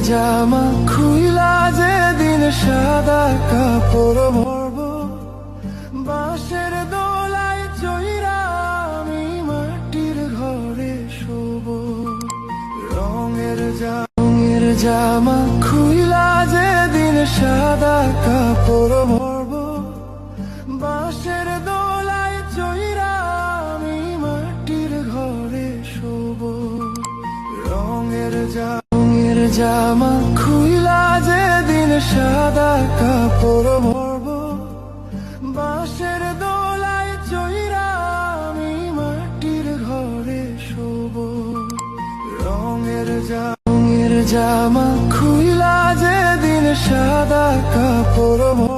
জামা খুইলা যেদিন সাদা কাপড় ভরব, বাঁশের দোলায় চইরা আমি মাটির ঘরে শোব। রঙের জামা খুইলা যেদিন সাদা কাপড় ভরব, বাঁশের দোলায় চইরা আমি মাটির ঘরে শোব। রঙের জামা খুইলা যেদিন সাদা কাপড় ভরব, বাঁশের দোলায় চইরা আমি মাটির ঘরে শোব। রঙের জামা খুইলা যেদিন সাদা কাপড় ভরব।